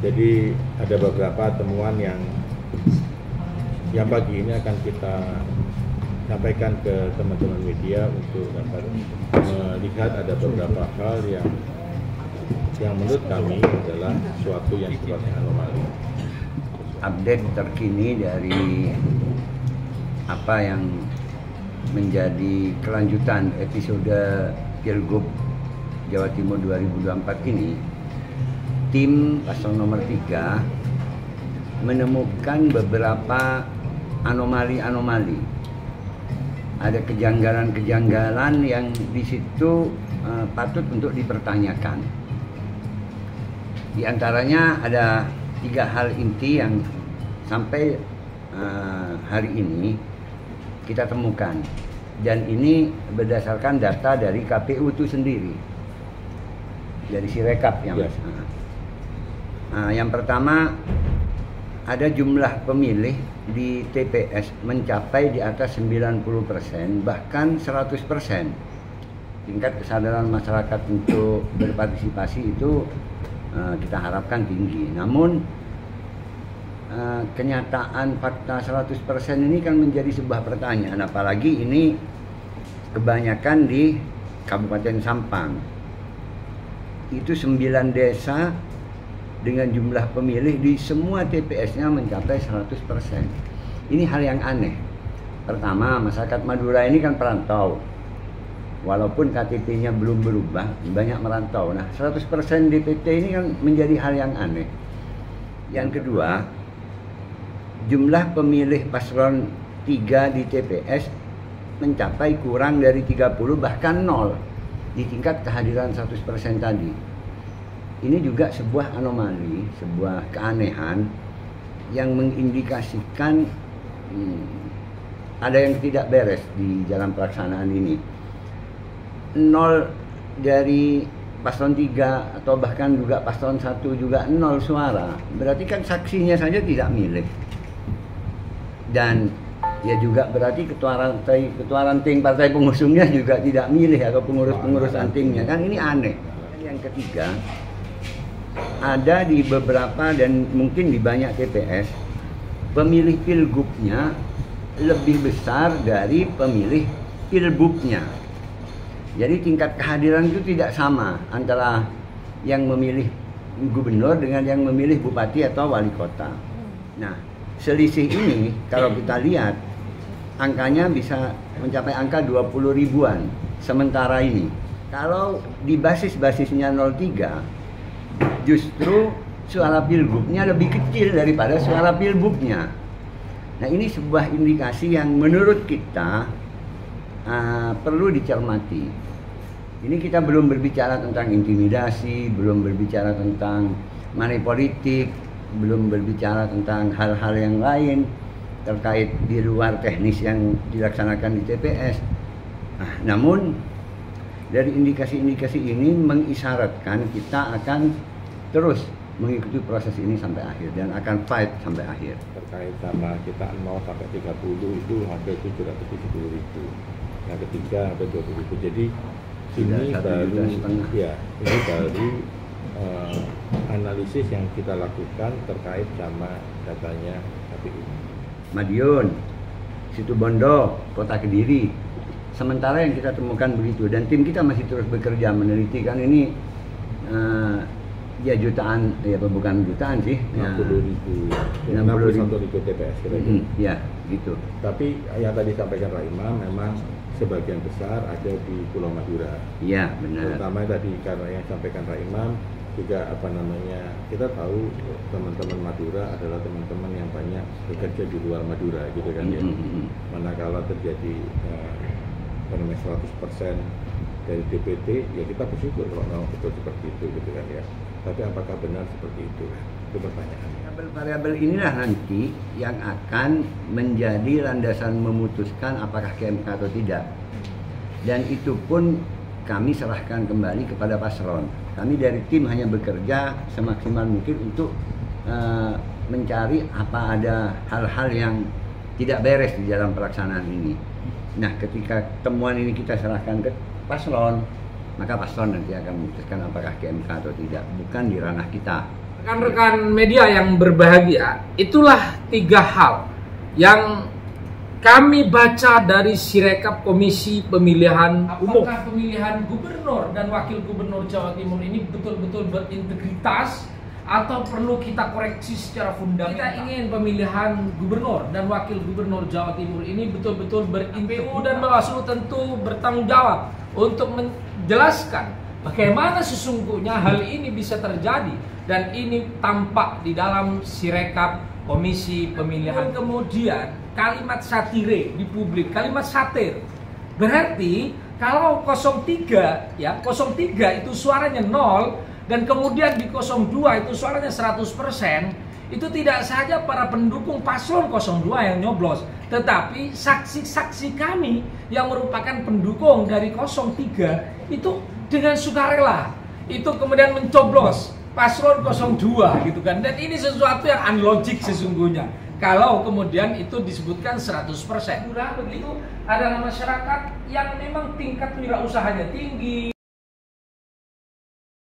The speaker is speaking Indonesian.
Jadi ada beberapa temuan yang pagi ini akan kita sampaikan ke teman-teman media untuk dapat melihat ada beberapa hal yang menurut kami adalah suatu yang sifatnya anomali. Update terkini dari apa yang menjadi kelanjutan episode Pilgub Jawa Timur 2024 ini, tim paslon nomor 3 menemukan beberapa anomali-anomali. Ada kejanggalan-kejanggalan yang di situ patut untuk dipertanyakan. Di antaranya ada 3 hal inti yang sampai hari ini kita temukan, dan ini berdasarkan data dari KPU itu sendiri, dari Sirekap yang yes. Yang pertama, ada jumlah pemilih di TPS mencapai di atas 90%, bahkan 100%. Tingkat kesadaran masyarakat untuk berpartisipasi itu kita harapkan tinggi. Namun kenyataan fakta 100% ini kan menjadi sebuah pertanyaan, apalagi ini kebanyakan di Kabupaten Sampang. Itu 9 desa dengan jumlah pemilih di semua TPS-nya mencapai 100%. Ini hal yang aneh. Pertama, masyarakat Madura ini kan perantau. Walaupun KTP-nya belum berubah, banyak merantau. Nah, 100% DPT ini kan menjadi hal yang aneh. Yang kedua, jumlah pemilih paslon 3 di TPS mencapai kurang dari 30, bahkan 0 di tingkat kehadiran 100% tadi. Ini juga sebuah anomali, sebuah keanehan yang mengindikasikan ada yang tidak beres di dalam pelaksanaan ini. 0 dari paslon 3 atau bahkan juga paslon 1 juga 0 suara. Berarti kan saksinya saja tidak milih. Dan ya juga berarti ketua ranting partai pengusungnya juga tidak milih, atau pengurus-pengurus rantingnya. Kan ini aneh. Yang ketiga, ada di beberapa dan mungkin di banyak TPS pemilih pilgubnya lebih besar dari pemilih pilbubnya. Jadi tingkat kehadiran itu tidak sama antara yang memilih gubernur dengan yang memilih bupati atau wali kota. Nah, selisih ini kalau kita lihat angkanya bisa mencapai angka 20 ribuan sementara ini. Kalau di basis-basisnya 03, justru suara pilgubnya lebih kecil daripada suara pilbubnya. Nah, ini sebuah indikasi yang menurut kita perlu dicermati. Ini kita belum berbicara tentang intimidasi, belum berbicara tentang money politik, belum berbicara tentang hal-hal yang lain terkait di luar teknis yang dilaksanakan di TPS. Namun dari indikasi-indikasi ini mengisyaratkan kita akan terus mengikuti proses ini sampai akhir dan akan fight sampai akhir. Terkait sama kita 0 sampai 30 itu hampir 770.000. Yang ketiga hampir 20.000. Jadi ini baru analisis yang kita lakukan terkait sama datanya KPU. Madiun, Situbondo, Kota Kediri. Sementara yang kita temukan begitu, dan tim kita masih terus bekerja meneliti. Kan ini ya jutaan, ya bukan jutaan sih, 61.000 TPS kira-kira. Ya, gitu. Tapi yang tadi sampaikan Pak Imam, memang sebagian besar ada di Pulau Madura. Iya, benar. Terutama tadi karena yang sampaikan Pak Imam juga kita tahu teman-teman Madura adalah teman-teman yang banyak bekerja di luar Madura gitu kan ya. Manakala terjadi 100% dari DPT, ya kita bersyukur kalau memang betul seperti itu gitu kan ya. Tapi apakah benar seperti itu? Itu pertanyaannya. Variabel inilah nanti yang akan menjadi landasan memutuskan apakah ke MK atau tidak. Dan itu pun kami serahkan kembali kepada paslon. Kami dari tim hanya bekerja semaksimal mungkin untuk mencari apa ada hal-hal yang tidak beres di dalam pelaksanaan ini. Nah, ketika temuan ini kita serahkan ke paslon, maka paslon nanti akan memutuskan apakah ke MK atau tidak, bukan di ranah kita. Rekan-rekan media yang berbahagia, itulah 3 hal yang kami baca dari Sirekap Komisi Pemilihan Umum. Apakah pemilihan gubernur dan wakil gubernur Jawa Timur ini betul-betul berintegritas atau perlu kita koreksi secara fundamental? Kita ingin pemilihan gubernur dan wakil gubernur Jawa Timur ini betul-betul berintegritas, dan Bawaslu tentu bertanggung jawab untuk menjelaskan bagaimana sesungguhnya hal ini bisa terjadi, dan ini tampak di dalam Sirekap Komisi Pemilihan. Kemudian kalimat satire di publik, kalimat satir. Berarti kalau 03 ya, 03 itu suaranya 0 dan kemudian di 02 itu suaranya 100%, itu tidak saja para pendukung paslon 02 yang nyoblos, tetapi saksi-saksi kami yang merupakan pendukung dari 03 itu dengan sukarela itu kemudian mencoblos paslon 02 gitu kan. Dan ini sesuatu yang unlogik sesungguhnya kalau kemudian itu disebutkan 100%. Begitu adalah masyarakat yang memang tingkat wirausahanya tinggi.